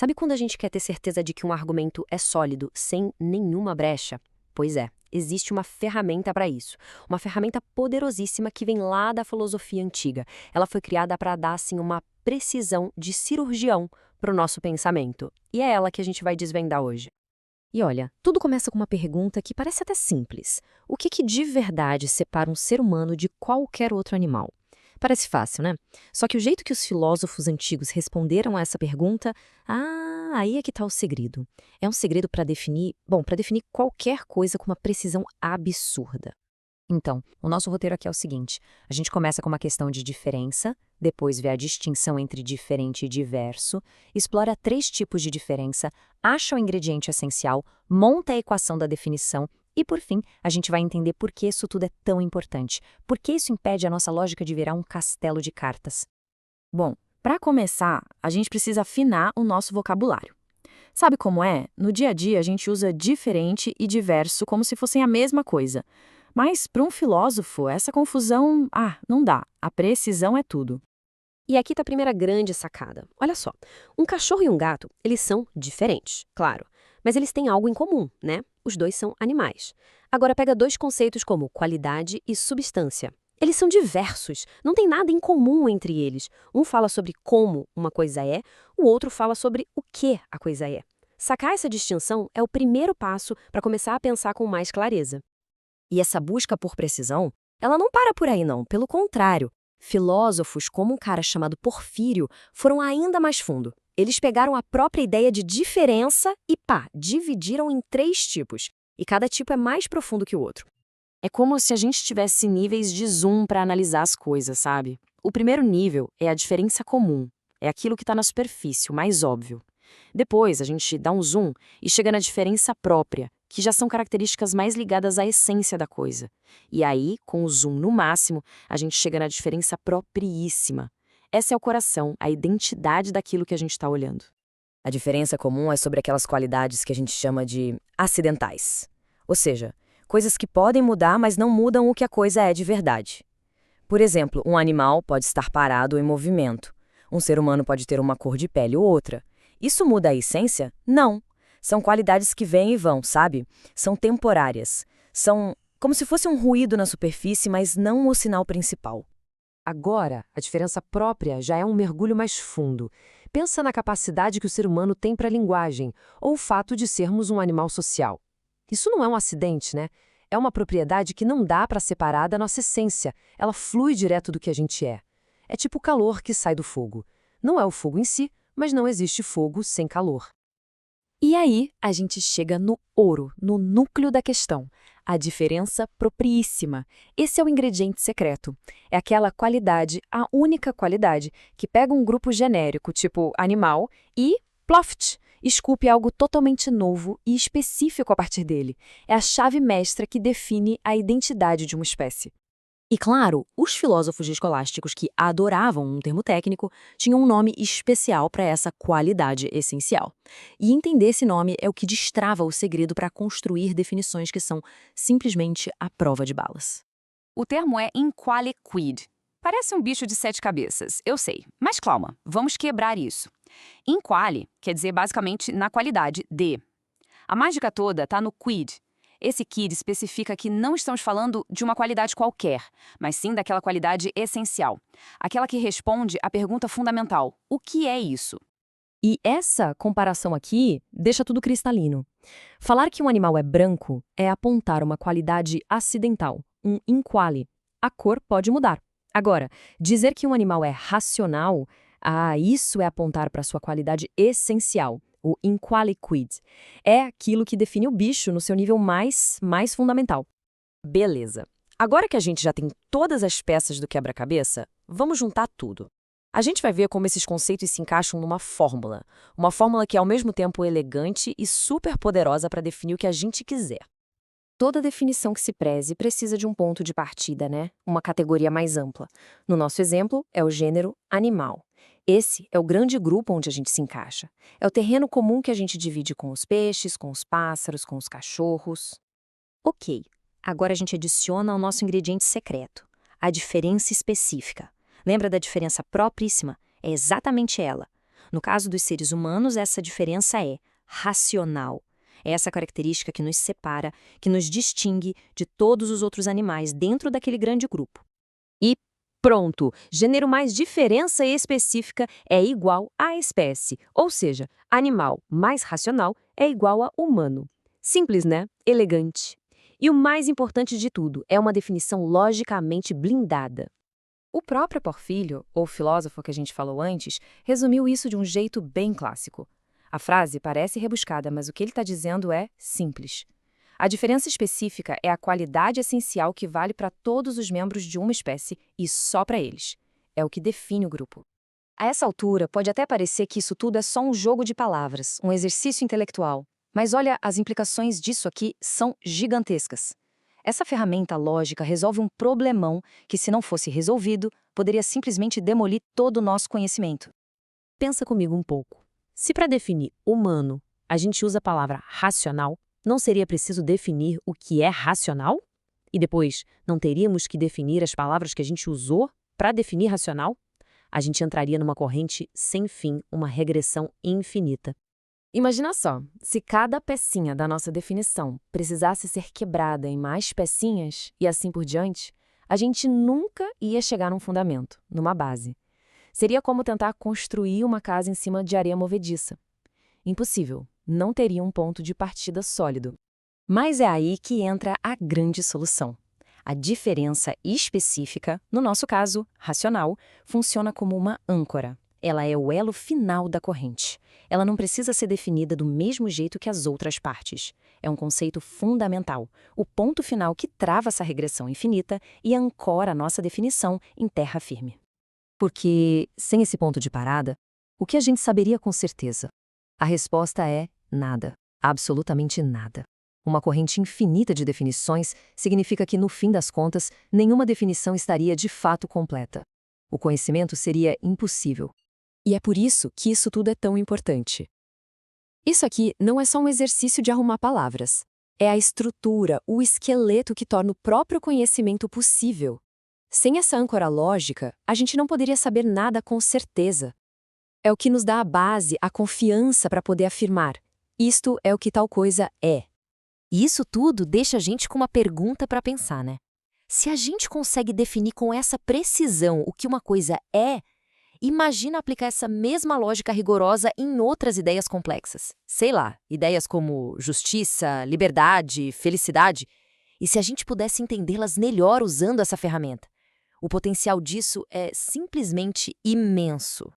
Sabe quando a gente quer ter certeza de que um argumento é sólido, sem nenhuma brecha? Pois é, existe uma ferramenta para isso. Uma ferramenta poderosíssima que vem lá da filosofia antiga. Ela foi criada para dar, assim, uma precisão de cirurgião para o nosso pensamento. E é ela que a gente vai desvendar hoje. E olha, tudo começa com uma pergunta que parece até simples. O que de verdade separa um ser humano de qualquer outro animal? Parece fácil, né? Só que o jeito que os filósofos antigos responderam a essa pergunta, aí é que está o segredo. É um segredo para definir qualquer coisa com uma precisão absurda. Então, o nosso roteiro aqui é o seguinte: a gente começa com uma questão de diferença, depois vê a distinção entre diferente e diverso, explora 3 tipos de diferença, acha o ingrediente essencial, monta a equação da definição e, por fim, a gente vai entender por que isso tudo é tão importante, por que isso impede a nossa lógica de virar um castelo de cartas. Bom, para começar, a gente precisa afinar o nosso vocabulário. Sabe como é? No dia a dia, a gente usa diferente e diverso como se fossem a mesma coisa. Mas, para um filósofo, essa confusão, não dá. A precisão é tudo. E aqui está a primeira grande sacada. Olha só, um cachorro e um gato, eles são diferentes, claro, mas eles têm algo em comum, né? Os dois são animais. Agora pega 2 conceitos como qualidade e substância. Eles são diversos, não tem nada em comum entre eles. Um fala sobre como uma coisa é, o outro fala sobre o que a coisa é. Sacar essa distinção é o primeiro passo para começar a pensar com mais clareza. E essa busca por precisão, ela não para por aí não, pelo contrário. Filósofos como um cara chamado Porfírio foram ainda mais fundo. Eles pegaram a própria ideia de diferença e dividiram em 3 tipos. E cada tipo é mais profundo que o outro. É como se a gente tivesse níveis de zoom para analisar as coisas, sabe? O primeiro nível é a diferença comum. É aquilo que está na superfície, o mais óbvio. Depois, a gente dá um zoom e chega na diferença própria, que já são características mais ligadas à essência da coisa. E aí, com o zoom no máximo, a gente chega na diferença propriíssima. Essa é o coração, a identidade daquilo que a gente está olhando. A diferença comum é sobre aquelas qualidades que a gente chama de acidentais. Ou seja, coisas que podem mudar, mas não mudam o que a coisa é de verdade. Por exemplo, um animal pode estar parado em movimento. Um ser humano pode ter uma cor de pele ou outra. Isso muda a essência? Não. São qualidades que vêm e vão, sabe? São temporárias. São como se fosse um ruído na superfície, mas não o sinal principal. Agora, a diferença própria já é um mergulho mais fundo. Pensa na capacidade que o ser humano tem para a linguagem, ou o fato de sermos um animal social. Isso não é um acidente, né? É uma propriedade que não dá para separar da nossa essência. Ela flui direto do que a gente é. É tipo o calor que sai do fogo. Não é o fogo em si, mas não existe fogo sem calor. E aí, a gente chega no ouro, no núcleo da questão. A diferença propriíssima. Esse é o ingrediente secreto. É aquela qualidade, a única qualidade, que pega um grupo genérico, tipo animal, e, ploft, esculpe algo totalmente novo e específico a partir dele. É a chave mestra que define a identidade de uma espécie. E claro, os filósofos escolásticos que adoravam um termo técnico tinham um nome especial para essa qualidade essencial. E entender esse nome é o que destrava o segredo para construir definições que são simplesmente à prova de balas. O termo é inqualiquid. Parece um bicho de 7 cabeças, eu sei. Mas calma, vamos quebrar isso. Inquali quer dizer basicamente na qualidade de. A mágica toda está no quid. Esse quid especifica que não estamos falando de uma qualidade qualquer, mas sim daquela qualidade essencial. Aquela que responde à pergunta fundamental: o que é isso? E essa comparação aqui deixa tudo cristalino. Falar que um animal é branco é apontar uma qualidade acidental, um inquali. A cor pode mudar. Agora, dizer que um animal é racional, isso é apontar para sua qualidade essencial, o inqualiquid. É aquilo que define o bicho no seu nível mais fundamental. Beleza. Agora que a gente já tem todas as peças do quebra-cabeça, vamos juntar tudo. A gente vai ver como esses conceitos se encaixam numa fórmula. Uma fórmula que é ao mesmo tempo elegante e super poderosa para definir o que a gente quiser. Toda definição que se preze precisa de um ponto de partida, né? Uma categoria mais ampla. No nosso exemplo, é o gênero animal. Esse é o grande grupo onde a gente se encaixa. É o terreno comum que a gente divide com os peixes, com os pássaros, com os cachorros. Ok, agora a gente adiciona ao nosso ingrediente secreto, a diferença específica. Lembra da diferença propriíssima? É exatamente ela. No caso dos seres humanos, essa diferença é racional. É essa característica que nos separa, que nos distingue de todos os outros animais dentro daquele grande grupo. E pronto! Gênero mais diferença específica é igual a espécie, ou seja, animal mais racional é igual a humano. Simples, né? Elegante. E o mais importante de tudo, é uma definição logicamente blindada. O próprio Porfírio, ou filósofo que a gente falou antes, resumiu isso de um jeito bem clássico. A frase parece rebuscada, mas o que ele está dizendo é simples. A diferença específica é a qualidade essencial que vale para todos os membros de uma espécie e só para eles. É o que define o grupo. A essa altura, pode até parecer que isso tudo é só um jogo de palavras, um exercício intelectual. Mas olha, as implicações disso aqui são gigantescas. Essa ferramenta lógica resolve um problemão que, se não fosse resolvido, poderia simplesmente demolir todo o nosso conhecimento. Pensa comigo um pouco. Se para definir humano a gente usa a palavra racional, não seria preciso definir o que é racional? E depois, não teríamos que definir as palavras que a gente usou para definir racional? A gente entraria numa corrente sem fim, uma regressão infinita. Imagina só, se cada pecinha da nossa definição precisasse ser quebrada em mais pecinhas e assim por diante, a gente nunca ia chegar num fundamento, numa base. Seria como tentar construir uma casa em cima de areia movediça. Impossível, não teria um ponto de partida sólido. Mas é aí que entra a grande solução. A diferença específica, no nosso caso, racional, funciona como uma âncora. Ela é o elo final da corrente. Ela não precisa ser definida do mesmo jeito que as outras partes. É um conceito fundamental, o ponto final que trava essa regressão infinita e ancora a nossa definição em terra firme. Porque, sem esse ponto de parada, o que a gente saberia com certeza? A resposta é nada, absolutamente nada. Uma corrente infinita de definições significa que, no fim das contas, nenhuma definição estaria de fato completa. O conhecimento seria impossível. E é por isso que isso tudo é tão importante. Isso aqui não é só um exercício de arrumar palavras. É a estrutura, o esqueleto que torna o próprio conhecimento possível. Sem essa âncora lógica, a gente não poderia saber nada com certeza. É o que nos dá a base, a confiança para poder afirmar: isto é o que tal coisa é. E isso tudo deixa a gente com uma pergunta para pensar, né? Se a gente consegue definir com essa precisão o que uma coisa é, imagina aplicar essa mesma lógica rigorosa em outras ideias complexas. Sei lá, ideias como justiça, liberdade, felicidade. E se a gente pudesse entendê-las melhor usando essa ferramenta? O potencial disso é simplesmente imenso.